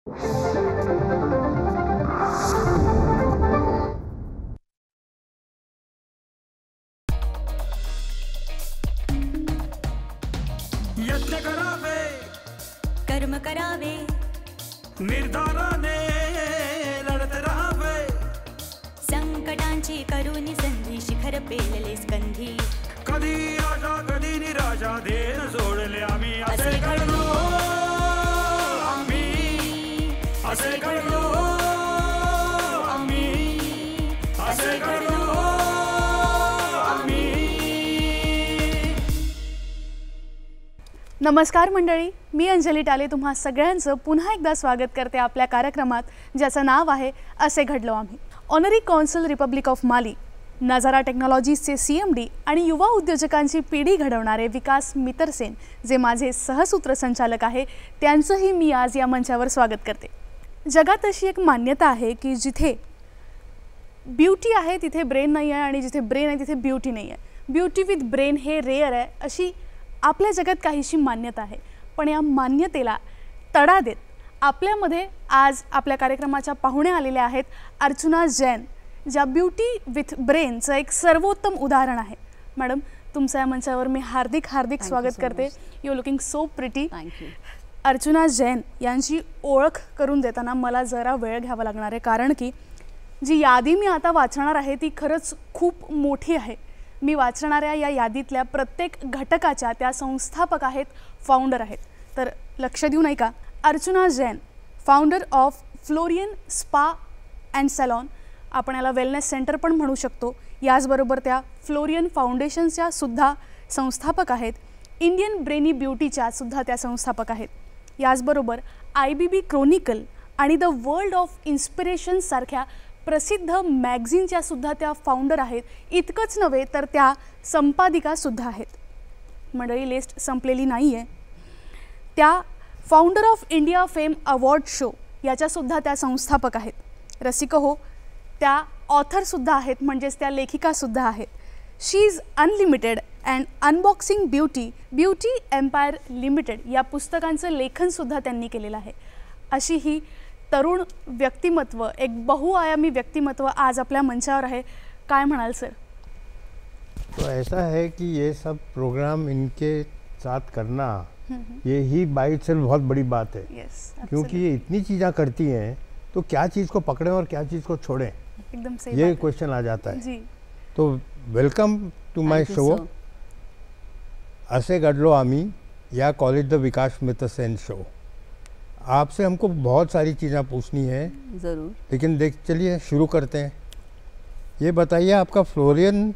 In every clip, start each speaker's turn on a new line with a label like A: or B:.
A: यज्ञ करावे,
B: कर्म करावे,
A: निर्धाराने लढत राहावे,
B: संकटांची करुणी संधी, शिखर पेलले स्कंधी.
A: कधी आशा कधी निराशा, ध्येय सोडले आम्ही, असे घडलो आम्ही, असे घडलो आम्ही, असे घडलो आम्ही.
C: नमस्कार मंडळी, मी अंजली टाले तुम्हा सगळ्यांचं पुन्हा एकदा स्वागत करते आपल्या कार्यक्रमात, ज्याचं नाव आहे असे घडलो आम्ही. ऑनरी कौन्सिल रिपब्लिक ऑफ माली, नजारा टेक्नॉलॉजीजचे CMD आणि युवा उद्योजकांची पिढी घडवणारे विकास मितरसेन, जे माझे सहसूत्रसंचालक आहे, त्यांचंही मी आज या मंचावर स्वागत करते. जगात अशी एक मान्यता आहे की जिथे ब्युटी आहे तिथे ब्रेन नाही आहे, आणि जिथे ब्रेन आहे तिथे ब्युटी नाही आहे. ब्युटी विथ ब्रेन हे रेअर आहे, अशी आपल्या जगात काहीशी मान्यता आहे. पण या मान्यतेला तडा देत आपल्यामध्ये आज आपल्या कार्यक्रमाच्या पाहुण्या आलेल्या आहेत अर्चना जैन, ज्या ब्युटी विथ ब्रेनचं एक सर्वोत्तम उदाहरण आहे. मॅडम, तुमचं या मंचावर मी हार्दिक स्वागत करते. You looking so pretty.
D: Thank you.
C: Archana Jain यांची ओळख करून देताना मला जरा वेळ घ्यावा लागणार आहे, कारण की जी यादी मी आता वाचणार आहे ती खरंच खूप मोठी आहे. मी वाचणाऱ्या या यादीतल्या प्रत्येक घटकाच्या त्या संस्थापक आहेत, फाउंडर आहेत. तर लक्ष देऊ नाही का. Archana Jain, founder of Florian spa and salon, आपण याला वेलनेस सेंटर पण म्हणू शकतो. याचबरोबर त्या फ्लोरियन फाउंडेशनच्या सुद्धा संस्थापक आहेत. इंडियन ब्रेनी ब्युटीच्या सुद्धा त्या संस्थापक आहेत. याचबरोबर IBB क्रॉनिकल आणि द वर्ल्ड ऑफ इन्स्पिरेशन सारख्या प्रसिद्ध मॅगझिनच्या सुद्धा त्या फाउंडर आहेत. इतकंच नव्हे तर त्या संपादिकासुद्धा आहेत. मंडळी, लिस्ट संपलेली नाही आहे. त्या founder of India fame award show याच्यासुद्धा त्या संस्थापक आहेत. रसिक हो, त्या ऑथरसुद्धा आहेत, म्हणजेच त्या लेखिकासुद्धा आहेत. She is unlimited and unboxing beauty empire limited या पुस्तकांचं लेखनसुद्धा त्यांनी केलेलं आहे. अशी ही तरुण व्यक्तिमत्व, एक बहुआयामी व्यक्तिमत्व आज आपल्या मंचावर आहे. काय म्हणाल सर?
E: तो ऐसा है कि ये सब प्रोग्राम इनके साथ करना, ये ही बाई इटसेल्फ बहुत बड़ी बात है. क्योंकि ये इतनी चीज़ें करती हैं, तो क्या चीज़ को पकड़ें और क्या चीज़ को छोड़ें,
C: एकदम सही
E: ये
C: बात
E: क्वेश्चन आ जाता है
C: जी.
E: तो वेलकम टू माय शो असे घडलो आम्ही, या कॉलेज द विकास मितरसेन शो. आपसे हमको बहुत सारी चीज़ें पूछनी है
D: ज़रूर,
E: लेकिन चलिए शुरू करते हैं. ये बताइए आपका फ्लोरियन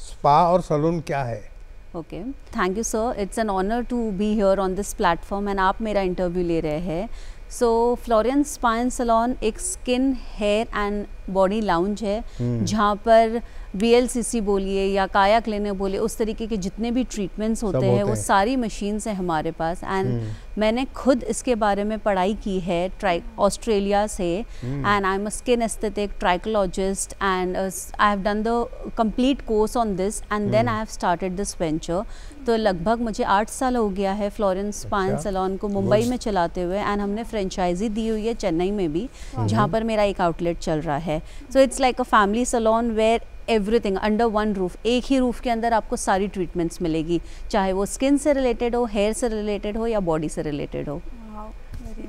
E: स्पा और सैलून क्या है?
D: Okay, thank you sir. It's an honour to be here on this platform and आप मेरा इंटरव्यू ले रहे हैं. So Florian spa and salon एक skin, hair and body lounge है, जहाँ पर VLCC बोलिए या काया क्लिनिक बोलिए, उस तरीके के जितने भी ट्रीटमेंट्स होते हैं वो सारी मशीन्स हैं हमारे पास. एंड मैंने खुद इसके बारे में पढ़ाई की है ऑस्ट्रेलिया से. And I am a skin aesthetic trichologist and I have done the complete course on this and then I have started this venture. तो लगभग मुझे 8 साल हो गया है फ्लोरियन स्पा एंड सैलून को मुंबई में चलाते हुए. एंड हमने फ्रेंचाइजी दी हुई है चेन्नई में भी, जहाँ पर मेरा एक आउटलेट चल रहा है. So it's like a family salon where everything under one roof, एक ही रूफ के अंदर आपको सारी ट्रीटमेंट्स मिलेगी, चाहे वो स्किन से रिलेटेड हो, हेयर से रिलेटेड हो या बॉडी से रिलेटेड हो.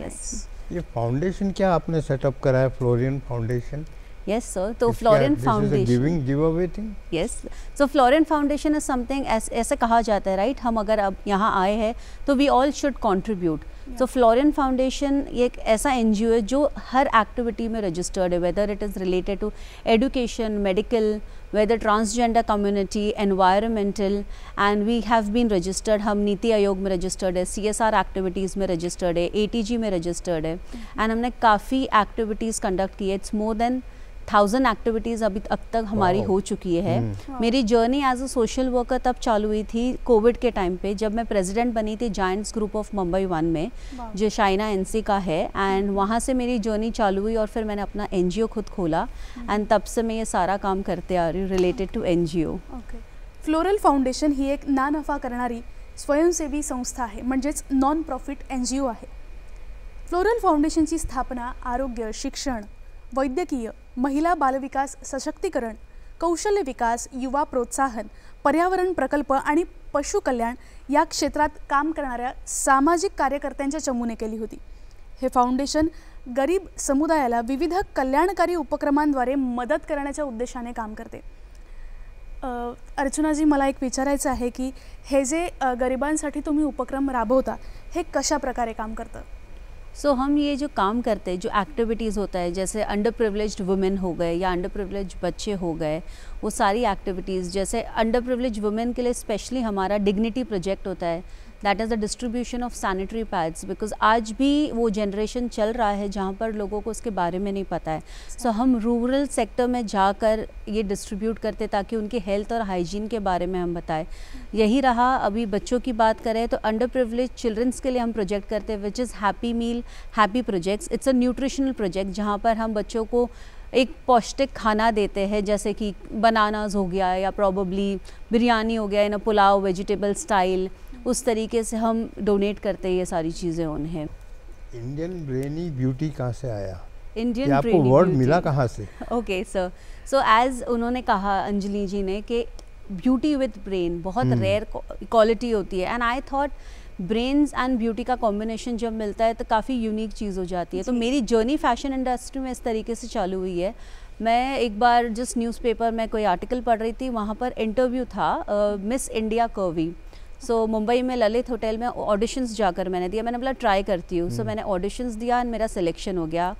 C: यस.
E: ये फाउंडेशन क्या आपने सेटअप करा है, फ्लोरियन फाउंडेशन?
D: Yes sir. तो Florian foundation,
E: give away thing.
D: Yes, so Florian foundation is something, ऐसे कहा जाता है राइट, हम अगर अब यहाँ आए हैं तो वी ऑल शुड कंट्रीब्यूट. तो फ्लोरियन फाउंडेशन ये एक ऐसा NGO है जो हर एक्टिविटी में रजिस्टर्ड है, whether it is related to education, medical, whether transgender community, environmental, and we have been registered. हम नीति आयोग में रजिस्टर्ड है, CSR एक्टिविटीज़ में रजिस्टर्ड है, ATG में रजिस्टर्ड है. एंड हमने काफ़ी एक्टिविटीज़ कंडक्ट की है. इट्स मोर देन 1000 एक्टिविटीज़ अभी तक हमारी हो चुकी है. मेरी journey as a social worker तब चालू हुई थी कोविड के टाइम पे, जब मैं प्रेसिडेंट बनी थी जायंट्स ग्रुप ऑफ मुंबई 1 में, जो शाइना NC का है. एंड वहाँ से मेरी जर्नी चालू हुई और फिर मैंने अपना NGO खुद खोला. एंड तब से मैं ये सारा काम करते आ रही हूँ related to NGO.
C: Okay. Floral foundation ही एक ना नफा करणारी स्वयंसेवी संस्था आहे, म्हणजेच नॉन प्रॉफिट NGO आहे. फ्लोरल फाउंडेशनची स्थापना आरोग्य, शिक्षण, वैद्यकीय, महिला बालविकास सशक्तीकरण, कौशल्य विकास, युवा प्रोत्साहन, पर्यावरण प्रकल्प आणि पशुकल्याण या क्षेत्रात काम करणाऱ्या सामाजिक कार्यकर्त्यांच्या चमूने केली होती. हे फाउंडेशन गरीब समुदायाला विविध कल्याणकारी उपक्रमांद्वारे मदत करण्याच्या उद्देशाने काम करते. अर्चनाजी, मला एक विचारायचं आहे की हे जे गरिबांसाठी तुम्ही उपक्रम राबवता हे कशा प्रकारे काम करतं?
D: सो हम ये जो काम करते हैं, जो एक्टिविटीज़ होता है, जैसे अंडर प्रिविलेज्ड वुमेन हो गए या अंडर प्रिविलेज्ड बच्चे हो गए, वो सारी एक्टिविटीज़, जैसे अंडर प्रिविलेज्ड वुमेन के लिए स्पेशली हमारा डिग्निटी प्रोजेक्ट होता है, that is the distribution of sanitary pads, because आज भी वो जनरेशन चल रहा है जहाँ पर लोगों को उसके बारे में नहीं पता है. सो हम रूरल सेक्टर में जाकर ये डिस्ट्रीब्यूट करते ताकि उनकी हेल्थ और हाइजीन के बारे में हम बताएं. यही रहा, अभी बच्चों की बात करें तो अंडर प्रिविलेज चिल्ड्रंस के लिए हम प्रोजेक्ट करते हैं which is happy meal happy projects. It's a nutritional project जहाँ पर हम बच्चों को एक पौष्टिक खाना देते हैं, जैसे कि बनानाज हो गया या प्रॉबली बिरयानी हो गया इन पुलाव वेजिटेबल स्टाइल, उस तरीके से हम डोनेट करते हैं ये सारी चीज़ें उन्हें.
E: इंडियन ब्रेनी ब्यूटी कहाँ से आया?
D: इंडियन
E: आपको वर्ड मिला कहाँ से?
D: ओके सर, सो एज उन्होंने कहा अंजलि जी ने कि ब्यूटी विद ब्रेन बहुत रेयर क्वालिटी होती है, and I thought brains and beauty का कॉम्बिनेशन जब मिलता है तो काफ़ी यूनिक चीज़ हो जाती है. तो मेरी जर्नी फैशन इंडस्ट्री में इस तरीके से चालू हुई है. मैं एक बार जिस न्यूज़पेपर में कोई आर्टिकल पढ़ रही थी, वहाँ पर इंटरव्यू था मिस इंडिया कर्वी. सो मुंबई में ललित होटल में ऑडिशंस जाकर मैंने दिया. मैंने बोला ट्राई करती हूँ. सो मैंने ऑडिशंस दिया एंड मेरा सिलेक्शन हो गया.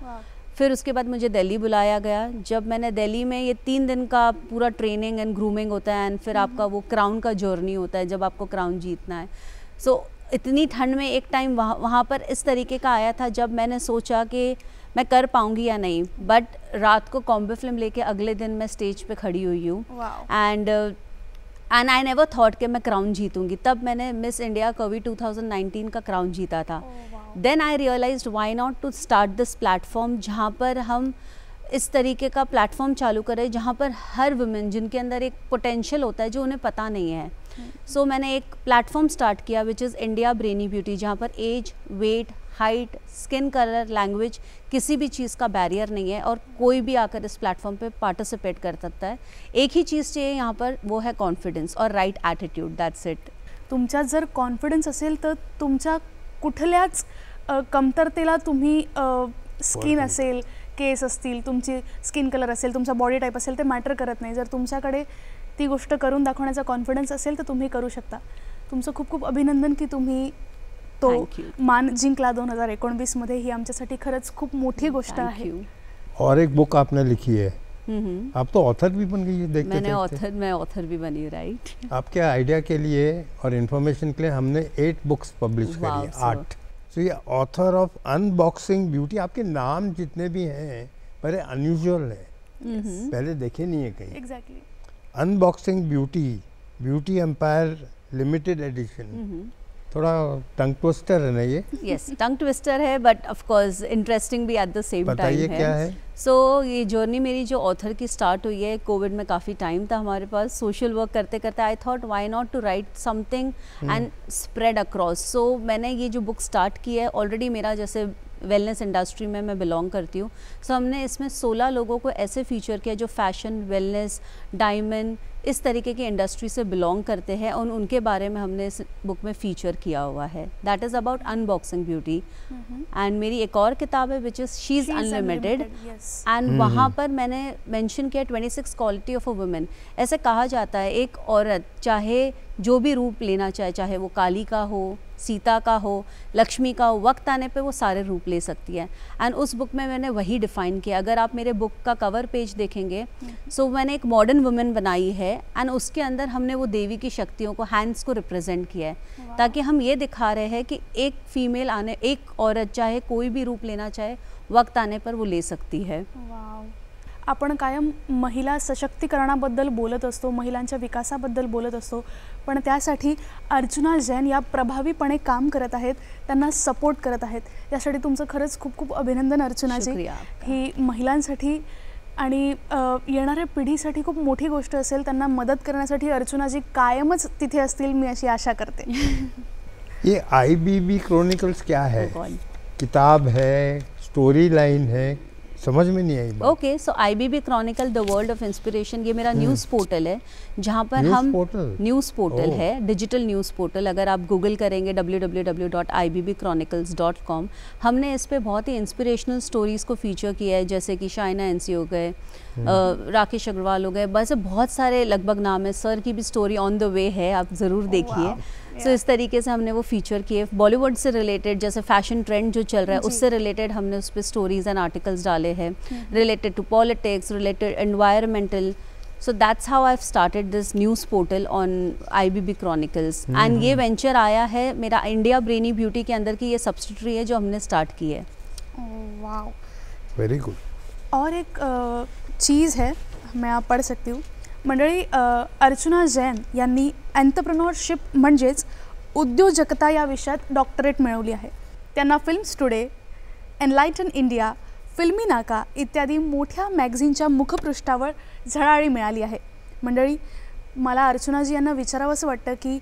D: फिर उसके बाद मुझे दिल्ली बुलाया गया. जब मैंने दिल्ली में, ये 3 दिन का पूरा ट्रेनिंग एंड ग्रूमिंग होता है, एंड फिर आपका वो क्राउन का जर्नी होता है जब आपको क्राउन जीतना है. सो इतनी ठंड में एक टाइम वहाँ पर इस तरीके का आया था जब मैंने सोचा कि मैं कर पाऊँगी या नहीं, बट रात को कॉम्बो फिल्म लेके अगले दिन मैं स्टेज पे खड़ी हुई हूँ. एंड आई नेवर थॉट कि मैं क्राउन जीतूंगी. तब मैंने मिस इंडिया कर्वी 2019 का क्राउन जीता था. Then I realized why not to start this platform, जहाँ पर हम इस तरीके का प्लेटफॉर्म चालू करें जहाँ पर हर वुमेन जिनके अंदर एक पोटेंशियल होता है जो उन्हें पता नहीं है. सो मैंने एक प्लेटफॉर्म स्टार्ट किया which is India brainy beauty, जहाँ पर age, weight, height, skin colour, language, किसी भी चीज़ का बैरियर नहीं है और कोई भी आकर इस प्लेटफॉर्म पे पार्टिसिपेट कर सकता है. एक ही चीज़ चाहिए यहाँ पर, वो है कॉन्फिडेंस और राइट ॲटिट्यूड. That's it.
C: तुमच्यात जर कॉन्फिडन्स असेल तर तुमच्या कुठल्याच कमतरतेला तुम्ही स्किन असेल, केस असतील, तुमची स्किन कलर असेल, तुमचा बॉडी टाईप असेल, ते मॅटर करत नाही. जर तुमच्याकडे ती गोष्ट करून दाखवण्याचा कॉन्फिडन्स असेल तर तुम्ही करू शकता. तुमचं खूप खूप अभिनंदन की तुम्ही तो मान जिंकला 2019 मध्ये. ही आमच्यासाठी खरंच खूप मोठी गोष्ट आहे.
E: और एक बुक आपने लिखी है, आप तो ऑथर भी बन गई है. देखते
D: मैं ऑथर भी बनी, राइट.
E: आपके आइडिया के लिए और इन्फॉर्मेशन के लिए हमने 8 बुक्स पब्लिश करी, 8. तो ये ऑथर ऑफ अनबॉक्सिंग ब्यूटी, आपके नाम जितने भी हैं बड़े अनयूजुअल है, पहले देखे नहीं है कहीं.
C: Exactly.
E: Unboxing beauty, beauty empire limited edition. थोड़ा टंग ट्विस्टर है ना ये?
D: यस, टंग ट्विस्टर है, बट ऑफ कोर्स इंटरेस्टिंग भी एट द सेम टाइम है.
E: बताइए क्या है?
D: सो ये जर्नी मेरी जो ऑथर की स्टार्ट हुई है, कोविड में काफ़ी टाइम था हमारे पास. सोशल वर्क करते करते I thought why not to write something and spread across. So मैंने ये जो बुक स्टार्ट की है, ऑलरेडी मेरा जैसे वेलनेस इंडस्ट्री में मैं बिलोंग करती हूँ. सो हमने इसमें 16 लोगों को ऐसे फीचर किया जो फैशन, वेलनेस, डायमंड, इस तरीके की इंडस्ट्री से बिलोंग करते हैं और उनके बारे में हमने इस बुक में फीचर किया हुआ है. That is about unboxing beauty. And मेरी एक और किताब है which is she is unlimited. And वहाँ पर मैंने मेंशन किया 26 क्वालिटी ऑफ अ वुमेन. ऐसे कहा जाता है एक औरत चाहे जो भी रूप लेना चाहे, चाहे वो काली का हो, सीता का हो, लक्ष्मी का हो, वक्त आने पे वो सारे रूप ले सकती है. एंड उस बुक में मैंने वही डिफ़ाइन किया. अगर आप मेरे बुक का कवर पेज देखेंगे, सो मैंने एक मॉडर्न वुमेन बनाई है एंड उसके अंदर हमने वो देवी की शक्तियों को, हैंड्स को रिप्रेजेंट किया है, ताकि हम ये दिखा रहे हैं कि एक फीमेल आने, एक औरत चाहे कोई भी रूप लेना चाहे, वक्त आने पर वो ले सकती है.
C: आपण कायम महिला सशक्तीकरणाबद्दल बोलत असतो, महिलांच्या विकासाबद्दल बोलत असतो, पण त्यासाठी अर्चना जैन या प्रभावीपणे काम करत आहेत, त्यांना सपोर्ट करत आहेत. यासाठी तुमचं खरंच खूप खूप अभिनंदन अर्चनाजी. ही महिलांसाठी आणि येणाऱ्या पिढीसाठी खूप मोठी गोष्ट असेल. त्यांना मदत करण्यासाठी अर्चनाजी कायमच तिथे असतील, मी अशी आशा करते.
E: ये IBB क्रॉनिकल्स क्या है? किताब है, स्टोरी लाइन है, समझ में नहीं आई बात।
D: Okay, so IBB Chronicle the world of inspiration, ये मेरा न्यूज़ पोर्टल है जहाँ पर हम न्यूज़ पोर्टल है, डिजिटल न्यूज़ पोर्टल। अगर आप गूगल करेंगे www.ibbchronicles.com, हमने इस पे बहुत ही इंस्पिरेशनल स्टोरीज़ को फीचर किया है, जैसे कि शाइना एनसी हो गए, राकेश अग्रवाल हो गए, बस बहुत सारे लगभग नाम है। सर की भी स्टोरी ऑन द वे है, आप ज़रूर देखिए। सो इस तरीके से हमने वो फीचर किए। बॉलीवुड से रिलेटेड, जैसे फैशन ट्रेंड जो चल रहा है उससे रिलेटेड हमने उस पर स्टोरीज एंड आर्टिकल्स डाले हैं, related to politics, related environmental. So that's how I started this news portal on IBB chronicles. And ये वेंचर आया है मेरा इंडिया ब्रेनी ब्यूटी के अंदर की ये सब्सिडरी है जो हमने स्टार्ट की है।
C: Wow,
E: very good.
C: और एक चीज़ है, मैं आप पढ़ सकती हूँ मंडळी, अर्चना जैन यांनी एंटरप्रेन्योरशिप म्हणजेच उद्योजकता या विषयात डॉक्टरेट मिळवली आहे। त्यांना फिल्म्स टुडे, एनलाइटन इंडिया, फिल्मी नाका इत्यादी मोठ्या मॅगझिनच्या मुखपृष्ठावर झळाळी मिळाली आहे। मंडळी, मला अर्चना जी यांना विचारावंसं वाटतं की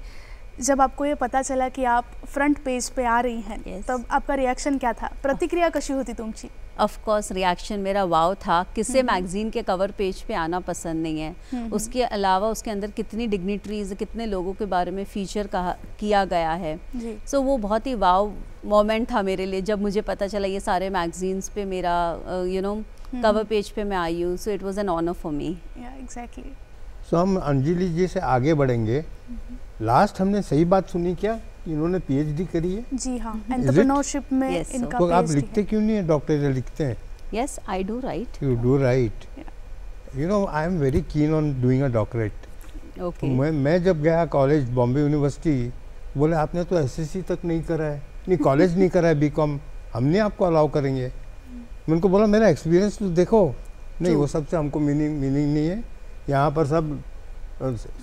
C: जब आपको ये पता चला कि आप फ्रंट पेज पे आ रही हैं, तब आपका रिएक्शन क्या था, प्रतिक्रिया कशी होती तुमची?
D: ऑफ कोर्स रिएक्शन मेरा वाव था। किसे मैगजीन के कवर पेज पे आना पसंद नहीं है? उसके अलावा उसके अंदर कितनी डिग्निटरीज, कितने लोगों के बारे में फीचर किया गया है। सो वो बहुत ही वाव मोमेंट था मेरे लिए जब मुझे पता चला ये सारे मैगजीन्स पे मेरा कवर पेज पे मैं आई हूँ। So it was an honour for me.
C: Exactly.
E: So हम अंजलि जी से आगे बढ़ेंगे। लास्ट हमने सही बात सुनी क्या, इन्होंने PhD करी है?
C: जी हाँ, एंटरप्रेन्योरशिप में इनका
E: तो आप
C: PhD
E: लिखते क्यों नहीं है? डॉक्टर लिखते हैं।
D: Yes, I do right.
E: You do right. You know, I am very keen on doing a doctorate.
D: Okay.
E: मैं जब गया कॉलेज बॉम्बे यूनिवर्सिटी, बोले आपने तो SSC तक नहीं करा है, नहीं कॉलेज नहीं करा है BCom, हमने आपको अलाउ करेंगे। मैं उनको बोला मेरा एक्सपीरियंस तो देखो। नहीं, वो सबसे हमको मीनिंग नहीं है, यहाँ पर सब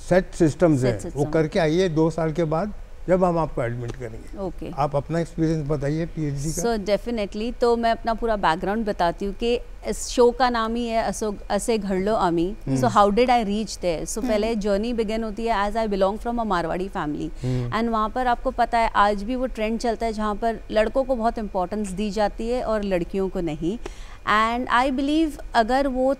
E: सेट सिस्टम्स है, वो करके आइए 2 साल के बाद जब हम आपको एडमिट करेंगे।
D: ओके।
E: आप अपना एक्सपीरियंस बताइए PhD का।
D: सो डेफिनेटली, तो मैं अपना पूरा बैकग्राउंड बताती हूँ कि इस शो का नाम ही है असे घडलो आमी। So how did I reach there? So पहले जर्नी बिगिन होती है as I belong from a Marwari family, and वहाँ पर आपको पता है आज भी वो ट्रेंड चलता है जहाँ पर लड़कों को बहुत इंपॉर्टेंस दी जाती है और लड़कियों को नहीं। एंड आई बिलीव अगर वो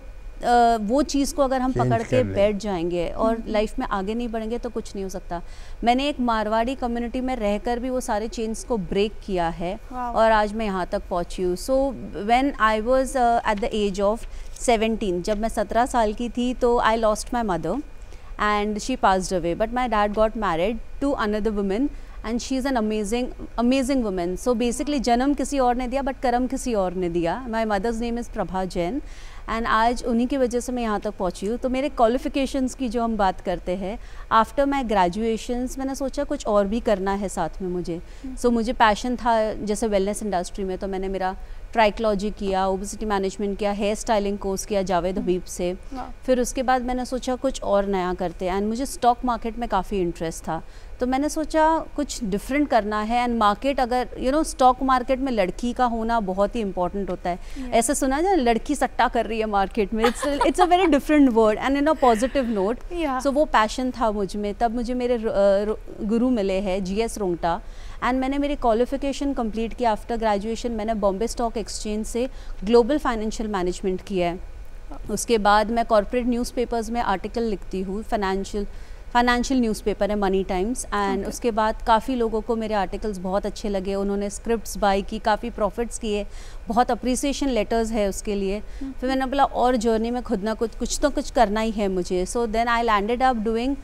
D: चीज़ को अगर हम पकड़ के बैठ जाएंगे और लाइफ में आगे नहीं बढ़ेंगे तो कुछ नहीं हो सकता। मैंने एक मारवाड़ी कम्युनिटी में रहकर भी वो सारे चेन्स को ब्रेक किया है और आज मैं यहाँ तक पहुँची हूँ। So when I was at the age of 17, जब मैं 17 साल की थी तो I lost my mother and she passed away, but my dad got married to another woman and she is an amazing woman. So basically जन्म किसी और ने दिया बट कर्म किसी और ने दिया। My mother's name is Prabha Jain and आज उन्हीं की वजह से मैं यहाँ तक पहुँची हूँ। तो मेरे क्वालिफ़िकेशंस की जो हम बात करते हैं, आफ्टर माई ग्रेजुएशंस मैंने सोचा कुछ और भी करना है साथ में मुझे। सो मुझे पैशन था जैसे वेलनेस इंडस्ट्री में, तो मैंने मेरा ट्राइकोलॉजी किया, ओबेसिटी मैनेजमेंट किया, हेयर स्टाइलिंग कोर्स किया जावेद हबीब से। फिर उसके बाद मैंने सोचा कुछ और नया करते हैं एंड मुझे स्टॉक मार्केट में काफ़ी इंटरेस्ट था, तो मैंने सोचा कुछ डिफरेंट करना है। एंड मार्केट, अगर स्टॉक मार्केट में लड़की का होना बहुत ही इंपॉर्टेंट होता है। ऐसे सुना जाए लड़की सट्टा कर रही है मार्केट में, it's a very different word and in a positive note. So वो पैशन था मुझ में। तब मुझे मेरे गुरु मिले हैं GS रोंगटा, एंड मैंने मेरी क्वालिफ़िकेशन कंप्लीट किया। आफ्टर ग्रेजुएशन मैंने बॉम्बे स्टॉक एक्सचेंज से ग्लोबल फाइनेंशियल मैनेजमेंट किया है। उसके बाद मैं कॉर्पोरेट न्यूज़पेपर्स में आर्टिकल लिखती हूँ, फाइनेंशियल न्यूज़पेपर है मनी टाइम्स। एंड उसके बाद काफ़ी लोगों को मेरे आर्टिकल्स बहुत अच्छे लगे, उन्होंने स्क्रिप्ट्स बाई की, काफ़ी प्रॉफिट्स किए, बहुत अप्रिसिएशन लेटर्स है उसके लिए। फिर मैंने बोला और जर्नी में खुद ना कुछ तो कुछ करना ही है मुझे। So then I landed up doing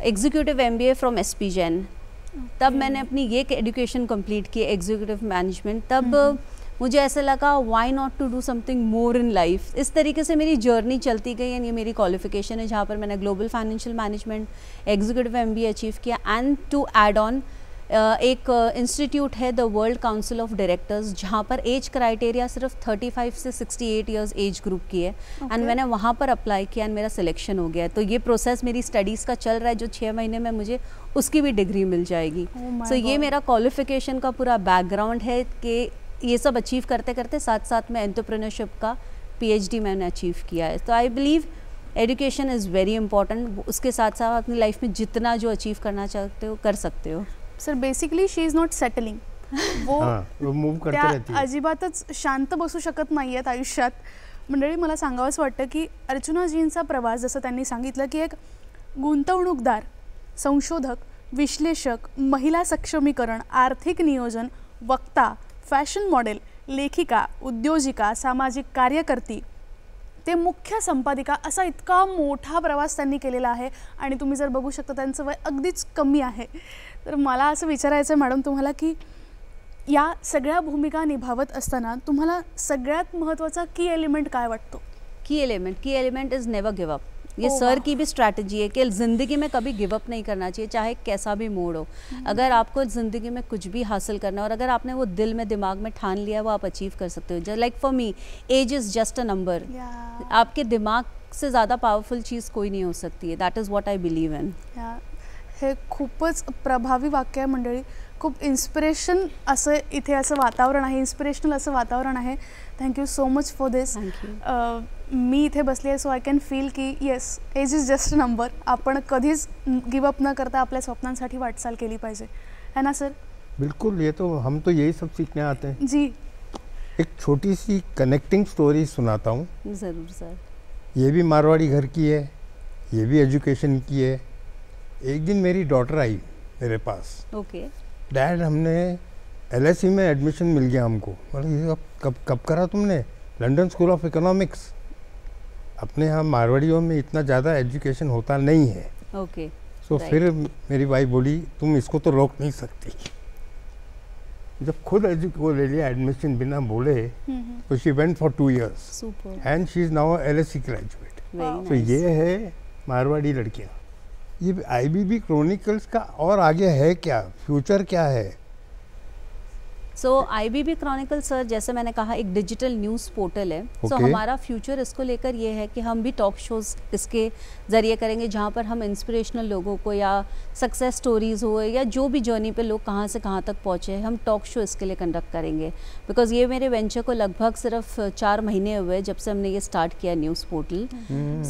D: executive MBA from SP Jain. तब मैंने अपनी ये एजुकेशन कंप्लीट की, एग्जीक्यूटिव मैनेजमेंट। तब मुझे ऐसा लगा why not to do something more in life. इस तरीके से मेरी जर्नी चलती गई एंड ये मेरी क्वालिफिकेशन है जहाँ पर मैंने global financial management, executive MBA achieve किया। एंड टू ऐड ऑन एक इंस्टीट्यूट है the world council of directors, जहाँ पर एज क्राइटेरिया सिर्फ 35 से 68 ईयर्स एज ग्रुप की है। एंड मैंने वहाँ पर अप्लाई किया एंड मेरा सिलेक्शन हो गया। तो ये प्रोसेस मेरी स्टडीज़ का चल रहा है, जो 6 महीने में मुझे उसकी भी डिग्री मिल जाएगी। सो ये मेरा क्वालिफिकेशन का पूरा बैकग्राउंड है कि ये सब अचीव करते करते साथ साथ में एंटरप्रेन्योरशिप का PhD मैंने अचीव किया है। तो I believe education is very important. उसके साथ साथ अपनी लाइफ में जितना जो अचीव करना चाहते हो कर सकते हो।
C: Sir basically she is not settling,
E: वो मूव करते
C: त्या
E: रहती है.
C: अजिबातच शांत बसू शकत नाही आहेत आयुष्यात. मंडळी, मला सांगावंसं वाटतं की अर्चनाजींचा प्रवास, जसं त्यांनी सांगितलं की एक गुंतवणूकदार, संशोधक, विश्लेषक, महिला सक्षमीकरण, आर्थिक नियोजन, वक्ता, फॅशन मॉडेल, लेखिका, उद्योजिका, सामाजिक कार्यकर्ती, ते मुख्य संपादिका, असा इतका मोठा प्रवास त्यांनी केलेला आहे. आणि तुम्ही जर बघू शकता त्यांचं वय अगदीच कमी आहे. तर मला असं विचारायचं आहे मॅडम तुम्हाला की या सगळ्या भूमिका निभावत असताना तुम्हाला सगळ्यात महत्त्वाचा की एलिमेंट काय वाटतो?
D: की element is never give up. ये सर की भी स्ट्रैटेजी है कि ज़िंदगी में कभी गिव अप नहीं करना चाहिए, चाहे कैसा भी मोड़ हो. अगर आपको ज़िंदगी में कुछ भी हासिल करना है और अगर आपने वो दिल में दिमाग में ठान लिया, वो आप अचीव कर सकते हो. Like for me, age is just a number. आपके दिमाग से ज़्यादा पावरफुल चीज़ कोई नहीं हो सकती है. That is what I believe in.
C: हे खूपच प्रभावी वाक्य आहे मंडळी. खूप इन्स्पिरेशन असं इथे असं वातावरण आहे, इन्स्पिरेशनल असं वातावरण आहे. Thank you so much for this. मी इथे बसली आहे सो आय कॅन फील की yes, age is just a number. आपण कधीच गिवअप न करता आपल्या स्वप्नांसाठी वाटचाल केली पाहिजे, है ना सर?
E: बिल्कुल. ये तो हम तो यही सब सीखने आते हैं
C: जी.
E: एक छोटी सी कनेक्टिंग स्टोरी सुनाता हूँ.
D: ज़रूर सर.
E: ये भी मारवाड़ी घर की है, ये भी एजुकेशन की है. एक दिन मेरी डॉटर आई मेरे पास.
D: ओके.
E: डैड, हमने LSE में एडमिशन मिल गया हमको. बोले ये कब करा तुमने? London school of economics. अपने यहाँ मारवाड़ियों में इतना ज़्यादा एजुकेशन होता नहीं है.
D: ओके.
E: सो फिर मेरी वाइफ बोली तुम इसको तो रोक नहीं सकती. जब खुद वो ले लिया एडमिशन बिना बोले, तो she went for 2 years.
D: Super.
E: And she is now LSE graduate. तो ये है मारवाड़ी लड़कियाँ. ये IBB क्रॉनिकल्स का और आगे है क्या, फ्यूचर क्या है?
D: सो IBB क्रॉनिकल सर, जैसे मैंने कहा, एक डिजिटल न्यूज़ पोर्टल है. सो हमारा फ्यूचर इसको लेकर ये है कि हम भी टॉक शोज़ इसके ज़रिए करेंगे, जहाँ पर हम इंस्पिरेशनल लोगों को या सक्सेस स्टोरीज़ हो या जो भी जर्नी पे लोग कहाँ से कहाँ तक पहुँचे, हम टॉक शो इसके लिए कंडक्ट करेंगे. बिकॉज ये मेरे वेंचर को लगभग सिर्फ 4 महीने हुए जब से हमने ये स्टार्ट किया न्यूज़ पोर्टल.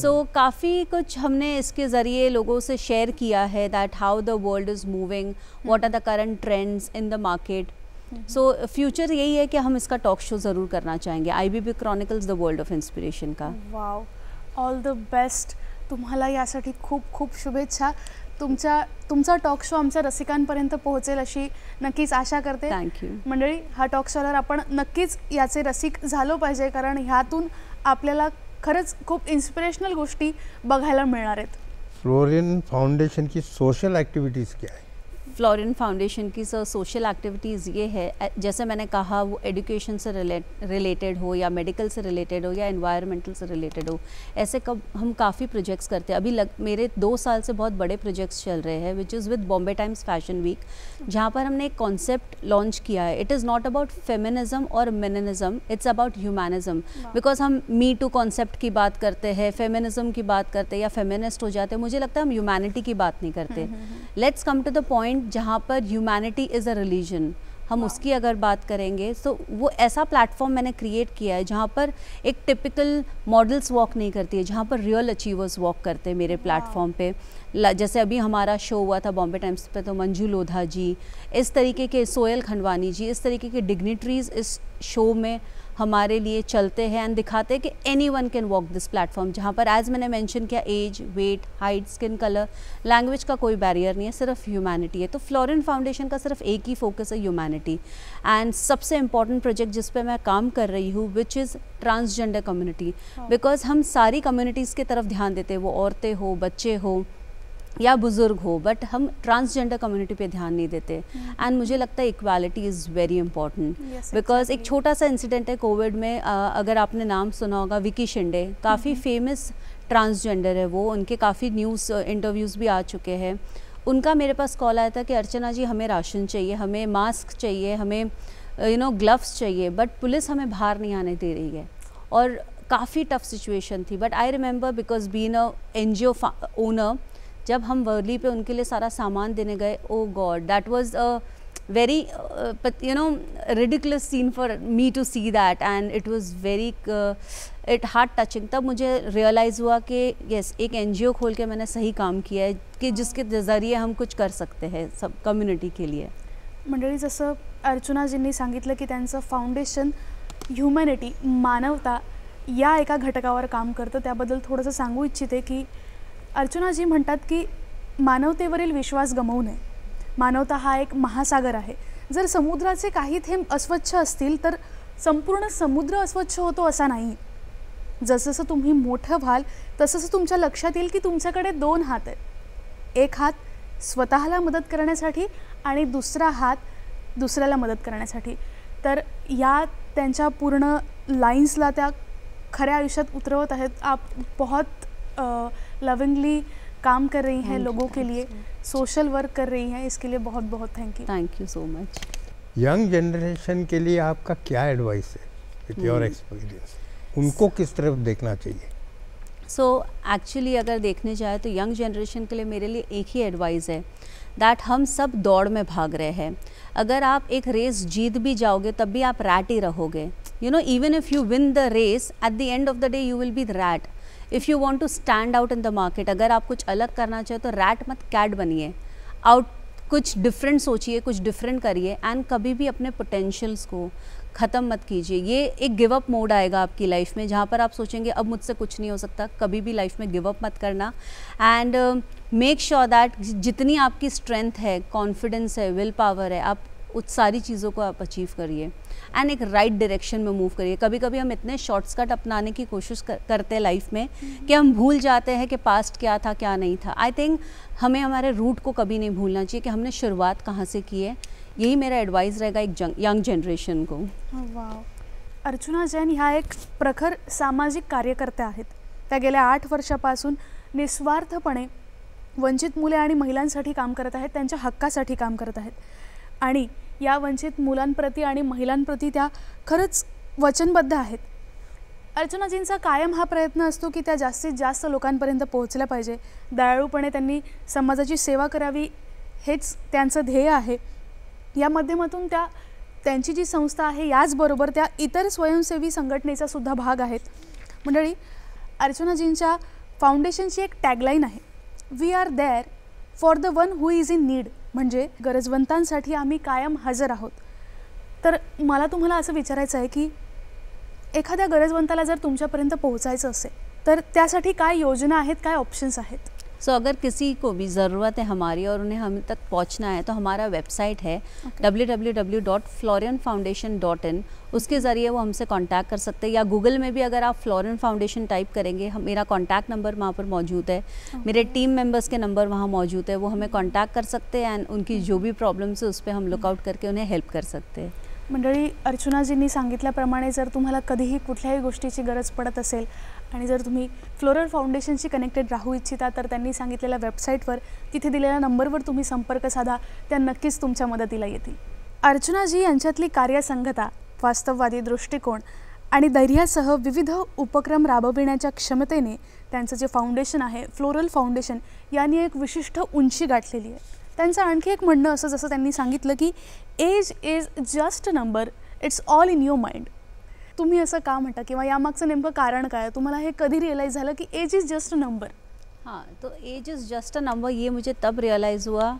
D: सो काफ़ी कुछ हमने इसके ज़रिए लोगों से शेयर किया है, that how the world is moving, what are the current trends in the market. So future यही है कि हम इसका टॉक शो ज़रूर करना चाहेंगे, IBB chronicles the world of inspiration का.
C: वाव, ऑल द बेस्ट. तुम्हाला यासाठी खूप खूप शुभेच्छा. तुमचा टॉक शो आमच्या रसिकांपर्यंत पोहोचेल अशी नक्कीच आशा करते.
D: थँक्यू.
C: मंडळी, हा टॉक शोवर आपण नक्कीच याचे रसिक झालो पाहिजे, कारण ह्यातून आपल्याला खरंच खूप इन्स्पिरेशनल गोष्टी बघायला मिळणार आहेत.
E: फ्लोरियन फाउंडेशन की सोशल एक्टिविटीज़ क्या है?
D: फ्लोरियन फाउंडेशन की सोशल एक्टिविटीज़ ये है, जैसे मैंने कहा, वो एजुकेशन से रिलेटेड हो या मेडिकल से रिलेटेड हो या एनवायरमेंटल से रिलेटेड हो, ऐसे हम काफ़ी प्रोजेक्ट्स करते हैं. अभी मेरे 2 साल से बहुत बड़े प्रोजेक्ट्स चल रहे हैं, which is with Bombay Times fashion week, जहाँ पर हमने एक कॉन्सेप्ट लॉन्च किया है. It is not about feminism और meninism, it's about humanism. Because हम मी टू कॉन्सेप्ट की बात करते हैं, फेमिनिज्म की बात करते हैं या फेमिनिस्ट हो जाते हैं, मुझे लगता है हम ह्यूमैनिटी की बात नहीं करते. Let's come to the point जहाँ पर ह्यूमैनिटी इज़ अ रिलीजन, हम उसकी अगर बात करेंगे, तो वो ऐसा प्लेटफॉर्म मैंने क्रिएट किया है जहाँ पर एक टिपिकल मॉडल्स वॉक नहीं करती है, जहाँ पर रियल अचीवर्स वॉक करते हैं मेरे प्लेटफॉर्म पे. जैसे अभी हमारा शो हुआ था बॉम्बे टाइम्स पे, तो मंजू लोधा जी, इस तरीके के सोयल खंडवानी जी, इस तरीके के डिग्निटरीज इस शो में हमारे लिए चलते हैं एंड दिखाते हैं कि anyone can walk this platform, जहाँ पर एज मैंने मेंशन किया, age, weight, height, skin colour, language का कोई बैरियर नहीं है, सिर्फ ह्यूमैनिटी है. तो फ्लोरियन फाउंडेशन का सिर्फ एक ही फोकस है, ह्यूमैनिटी. एंड सबसे इम्पॉर्टेंट प्रोजेक्ट जिस पे मैं काम कर रही हूँ, which is transgender community. Because हम सारी कम्युनिटीज़ की तरफ ध्यान देते हैं, वो औरतें हो, बच्चे हो या बुज़ुर्ग हो, बट हम ट्रांसजेंडर कम्युनिटी पे ध्यान नहीं देते. एंड मुझे लगता है equality is very important. Because एक छोटा सा इंसिडेंट है कोविड में, अगर आपने नाम सुना होगा, विकी शिंदे, काफ़ी फेमस ट्रांसजेंडर है वो, उनके काफ़ी न्यूज़ इंटरव्यूज़ भी आ चुके हैं. उनका मेरे पास कॉल आया था कि अर्चना जी, हमें राशन चाहिए, हमें मास्क चाहिए, हमें ग्लव्स चाहिए, बट पुलिस हमें बाहर नहीं आने दे रही है. और काफ़ी टफ सिचुएशन थी, but I remember, because being a NGO owner, जब हम वर्ली पे उनके लिए सारा सामान देने गए, oh God, that was a very ridiculous scene for me to see that, and it was very it heart touching. तब मुझे रियलाइज़ हुआ कि यस, एक NGO खोल के मैंने सही काम किया है, कि जिसके ज़रिए हम कुछ कर सकते हैं सब कम्युनिटी के लिए.
C: मंडळी, जसं अर्चनाजींनी सांगितलं की त्यांचं फाउंडेशन ह्युमॅनिटी, मानवता या एका घटकावर काम करतं, त्याबद्दल थोडंसं सांगू इच्छिते की अर्चनाजी म्हणतात की मानवतेवरील विश्वास गमावू नये. मानवता हा एक महासागर आहे. जर समुद्राचे काही थेंब अस्वच्छ असतील तर संपूर्ण समुद्र अस्वच्छ होतो असा नाही. जसं तुम्ही मोठं व्हाल तसं तुमच्या लक्षात येईल की तुमच्याकडे 2 हात आहेत. एक हात स्वतःला मदत करण्यासाठी आणि दुसरा हात दुसऱ्याला मदत करण्यासाठी. तर या त्यांच्या पूर्ण लाइन्सला त्या खऱ्या आयुष्यात उतरवत आहेत. आप बहुत लविंगली काम कर रही हैं लोगों के लिए, सोशल वर्क कर रही हैं, इसके लिए बहुत बहुत thank you
D: so much.
E: Young generation के लिए आपका क्या एडवाइस है विथ योर एक्सपीरियंस? उनको किस तरफ देखना चाहिए?
D: सो एक्चुअली अगर देखने जाए तो यंग जनरेशन के लिए मेरे लिए एक ही एडवाइस है दैट हम सब दौड़ में भाग रहे हैं. अगर आप एक रेस जीत भी जाओगे तब भी आप रैट ही रहोगे. You know, even if you win the race, at the end of the day you will be the rat. If you want to stand out in the market, अगर आप कुछ अलग करना चाहे तो रैट मत कैट बनिए. कुछ डिफरेंट सोचिए, कुछ डिफरेंट करिए एंड कभी भी अपने पोटेंशियल्स को ख़त्म मत कीजिए. ये एक गिव अप मोड आएगा आपकी लाइफ में जहाँ पर आप सोचेंगे अब मुझसे कुछ नहीं हो सकता. कभी भी लाइफ में गिव अप मत करना एंड मेक श्योर दैट जितनी आपकी स्ट्रेंथ है, कॉन्फिडेंस है, विल पावर है, आप उस सारी चीज़ों को आप अचीव करिए एंड एक राइट डायरेक्शन में मूव करिए. कभी कभी हम इतने शॉर्टकट अपनाने की कोशिश करते हैं लाइफ में कि हम भूल जाते हैं कि पास्ट क्या था क्या नहीं था. आई थिंक हमें हमारे रूट को कभी नहीं भूलना चाहिए कि हमने शुरुआत कहाँ से की है. यही मेरा एडवाइस रहेगा एक यंग जनरेशन को.
C: वाव. अर्चना जैन ह्या एक प्रखर सामाजिक कार्यकर्त्या आहेत. त्या गेल्या 8 वर्षापासून निस्वार्थपणे वंचित मुले आणि महिलांसाठी काम करत आहेत, त्यांच्या हक्कासाठी काम करत आहेत आणि या वंचित मुलांप्रती आणि महिलांप्रती त्या खरंच वचनबद्ध आहेत. अर्चनाजींचा कायम हा प्रयत्न असतो की त्या जास्तीत जास्त लोकांपर्यंत पोहोचल्या पाहिजे. दयाळूपणे त्यांनी समाजाची सेवा करावी हेच त्यांचं ध्येय आहे. या माध्यमातून त्यांची जी संस्था आहे याचबरोबर त्या इतर स्वयंसेवी संघटनेचा सुद्धा भाग आहेत. मंडळी, अर्चनाजींच्या फाउंडेशनची एक टॅगलाईन आहे, we are there for the one who is in need. म्हणजे गरजवंतांसाठी आम्ही कायम हजर आहोत. तर मला तुम्हाला असं विचारायचं आहे की एखाद्या गरजवंताला जर तुमच्यापर्यंत पोहोचायचं असेल तर त्यासाठी काय योजना आहेत, काय ऑप्शन्स आहेत?
D: सो अगर किसी को भी ज़रूरत है हमारी और उन्हें हम तक पहुंचना है तो हमारा वेबसाइट है www.florianfoundation.in. उसके ज़रिए वो हमसे कांटेक्ट कर सकते हैं या गूगल में भी अगर आप फ्लोरियन फाउंडेशन टाइप करेंगे, मेरा कांटेक्ट नंबर वहाँ पर मौजूद है. मेरे टीम मेंबर्स के नंबर वहाँ मौजूद है, वो हमें कांटेक्ट कर सकते हैं एंड उनकी जो भी प्रॉब्लम्स है उस पर हम लुकआउट करके उन्हें हेल्प कर सकते हैं.
C: मंडळी, अर्चनाजींनी सांगितल्याप्रमाणे जर तुम्हाला कधीही कुठल्याही गोष्टीची गरज पडत असेल आणि जर तुम्ही फ्लोरल फाउंडेशनशी कनेक्टेड राहू इच्छिता तर त्यांनी सांगितलेल्या वेबसाईटवर तिथे दिलेल्या नंबरवर तुम्ही संपर्क साधा, त्या नक्कीच तुमच्या मदतीला येतील. अर्चनाजी यांच्यातली कार्यसंगता, वास्तववादी दृष्टिकोन आणि धैर्यासह विविध उपक्रम राबविण्याच्या क्षमतेने त्यांचं जे फाउंडेशन आहे फ्लोरल फाउंडेशन यांनी एक विशिष्ट उंची गाठलेली आहे. त्यांचं आणखी एक म्हणणं असं, जसं त्यांनी सांगितलं की age is just a number, it's all in your mind. तुम्ही असं का म्हणता किंवा यामागचं नेमकं कारण काय? तुम्हाला हे कधी रियलाइज़ झालं की age is just a number?
D: हाँ, तो age is just a number ये मुझे तब रियलाइज़ हुआ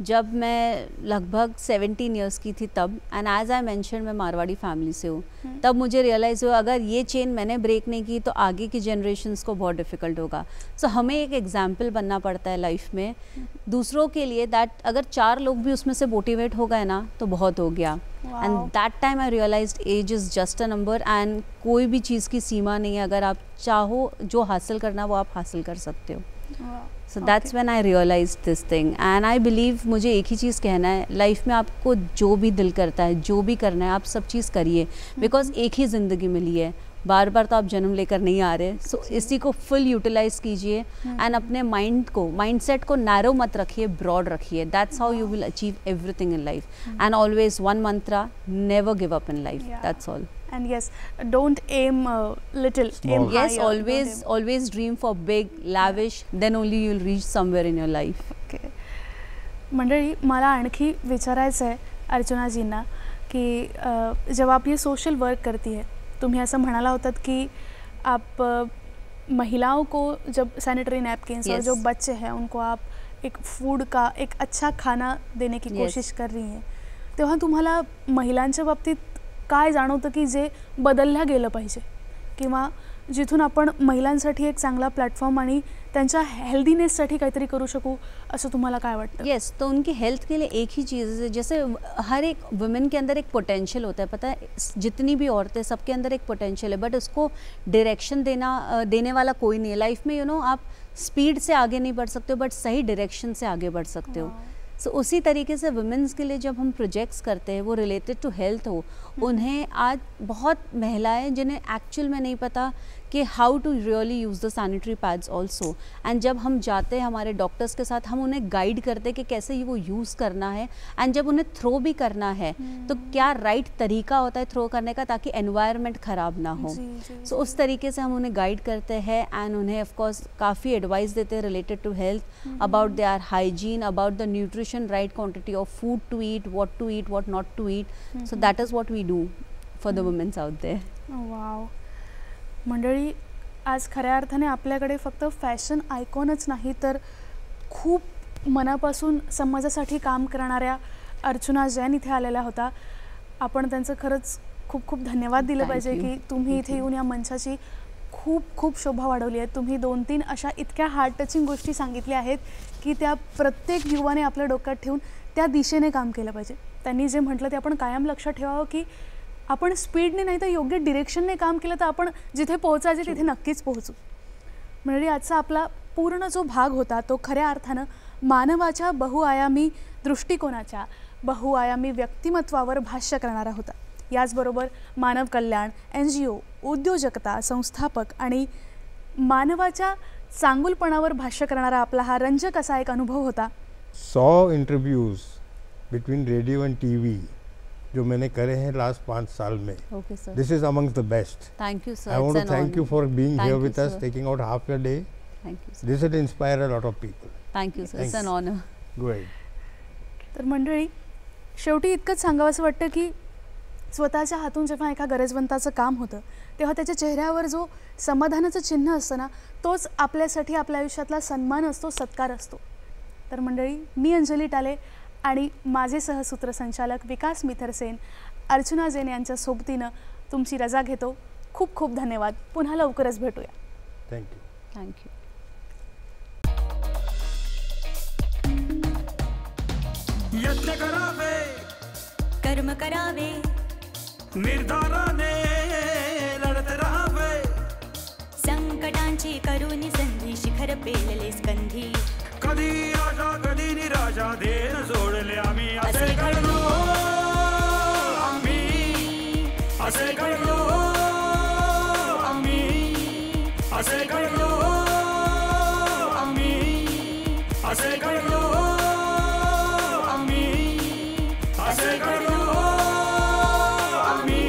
D: जब मैं लगभग 17 इयर्स की थी तब. एंड एज आई मेंशन मैं मारवाड़ी फैमिली से हूँ. तब मुझे रियलाइज़ हुआ अगर ये चेन मैंने ब्रेक नहीं की तो आगे की जनरेशन्स को बहुत डिफ़िकल्ट होगा. सो हमें एक एग्जाम्पल बनना पड़ता है लाइफ में दूसरों के लिए, दैट अगर 4 लोग भी उसमें से मोटिवेट हो गए ना तो बहुत हो गया. And that time I realised age is just a number and कोई भी चीज़ की सीमा नहीं है. अगर आप चाहो जो हासिल करना वो आप हासिल कर सकते हो. So that's when I realised this thing and I believe मुझे एक ही चीज़ कहना है, लाइफ में आपको जो भी दिल करता है, जो भी करना है, आप सब चीज़ करिए. बिकॉज एक ही ज़िंदगी मिली है, बार बार तो आप जन्म लेकर नहीं आ रहे. सो इसी को फुल यूटिलाइज़ कीजिए एंड अपने माइंडसेट को नैरो मत रखिए, ब्रॉड रखिए. That's how you will achieve everything in life. And always one Mantra, never give up in life. That's all.
C: And yes, don't aim little. Aim
D: Yes,
C: higher.
D: always dream for big, lavish. Then only you'll reach somewhere in your life.
C: Okay. मंडळी, मला आणखी विचारायचं आहे अर्चनाजींना की जब आप ये social work करती है, तुम्ही असं म्हणाला होतात कि आप महिलाओं को जब सैनिटरी नैपकिन्स और जो बच्चे हैं उनको आप एक फूड का एक अच्छा खाना देने की कोशिश कर रही हैं. तेव्हा तुम्हाला महिलांच्या बाबतीत काय जाणवतं की जे बदलल्या गेलं पाहिजे, किंवा जिथून आपण महिलांसाठी एक चांगला प्लेटफॉर्म आणि त्यांच्या हेल्दीनेससाठी काहीतरी करू शकू, असं तुम्हाला काय वाटतं?
D: यस, तो उनकी हेल्थ के लिए एक ही चीज़ है, जैसे हर एक वुमेन के अंदर एक पोटेंशियल होता है, पता है, जितनी भी औरतें सबके अंदर एक पोटेंशियल है, बट उसको डायरेक्शन देने वाला कोई नहीं है लाइफ में। आप स्पीड से आगे नहीं बढ़ सकते हो, बट सही डायरेक्शन से आगे बढ़ सकते हो। सो उसी तरीके से वुमेन्स के लिए जब हम प्रोजेक्ट्स करते हैं वो रिलेटेड टू हेल्थ हो, उन्हें आज बहुत महिलाएं जिन्हें एक्चुअल में नहीं पता कि how to really use the sanitary pads also, and जब हम जाते हैं हमारे डॉक्टर्स के साथ, हम उन्हें गाइड करते हैं कि कैसे वो यूज़ करना है, एंड जब उन्हें थ्रो भी करना है तो क्या राइट तरीका होता है थ्रो करने का, ताकि एनवायरनमेंट ख़राब ना हो। सो उस तरीके से हम उन्हें गाइड करते हैं, एंड उन्हें ऑफकोर्स काफ़ी एडवाइस देते हैं related to health, about their hygiene, about the nutrition, right quantity of food to eat, what not to eat. So that is what we do for the womens out there.
C: Wow, मंडळी, आज खऱ्या अर्थाने आपल्याकडे फक्त fashion आयकॉनच नाही तर खूप मनापासून समाजासाठी काम करणाऱ्या अर्चना जैन इथे आलेल्या होता. आपण त्यांचं खरंच खूप खूप धन्यवाद दिले पाहिजे की तुम्ही इथे येऊन या मंचाची खूप खूप शोभा वाढवली आहे. तुम्ही 2-3 अशा इतक्या हार्ट टचिंग गोष्टी सांगितल्या आहेत की त्या प्रत्येक युवाने आपल्या डोक्यात ठेवून त्या दिशेने काम केलं पाहिजे. त्यांनी जे म्हटलं ते आपण कायम लक्षात ठेवावं की आपण स्पीडने नाही तर योग्य डिरेक्शनने काम केलं तर आपण जिथे पोहोचायचे तिथे नक्कीच पोहोचू. म्हणजे आजचा आपला पूर्ण जो भाग होता तो खऱ्या अर्थानं मानवाच्या बहुआयामी दृष्टिकोनाच्या, बहुआयामी व्यक्तिमत्वावर भाष्य करणारा होता. याचबरोबर मानव कल्याण, NGO, उद्योजकता, संस्थापक आणि मानवाच्या चांगुलपणावर भाष्य करणारा आपला हा रंजक असा एक अनुभव होता.
E: 100 interviews between radio and TV जो मैंने करे हैं लास्ट 5 साल में.
D: Okay sir,
E: this is amongst the best.
D: Thank you sir.
E: I want to thank you for being here with us, taking out half your day.
D: Thank you sir.
E: This will inspire a lot of people.
D: Thank you sir.
E: Thanks.
D: It's an honor.
E: Go ahead.
C: तर मंडळी, शेवटी इतकंच सांगावंसं वाटतं की स्वतःच्या हातून जेव्हा एका गरजवंताचं काम होतं तेव्हा त्याच्या चेहऱ्यावर जो समाधानाचं चिन्ह असतं ना, तोच आपल्यासाठी आपल्या आयुष्यातला सन्मान असतो, सत्कार असतो. तर मंडळी, मी अंजली टाले आणि माझे सहसूत्रसंचालक विकास मिथरसेन, अर्चना जैन यांच्या सोबतीनं तुमची रजा घेतो. खूप खूप धन्यवाद. पुन्हा लवकरच भेटूया.
E: Thank you.
D: Thank you.
A: यज्ञ करावे,
B: कर्म करावे,
A: निर्धाराने लढत राहावे,
B: संकटांची करुणी संधी, शिखर पेलले स्कंधी.
A: कधी आशा कधी निराशा, देण सोडले आम्ही असे घडलो आम्ही, असे घडलो आम्ही, असे घडलो आम्ही, असे घडलो आम्ही, असे घडलो आम्ही.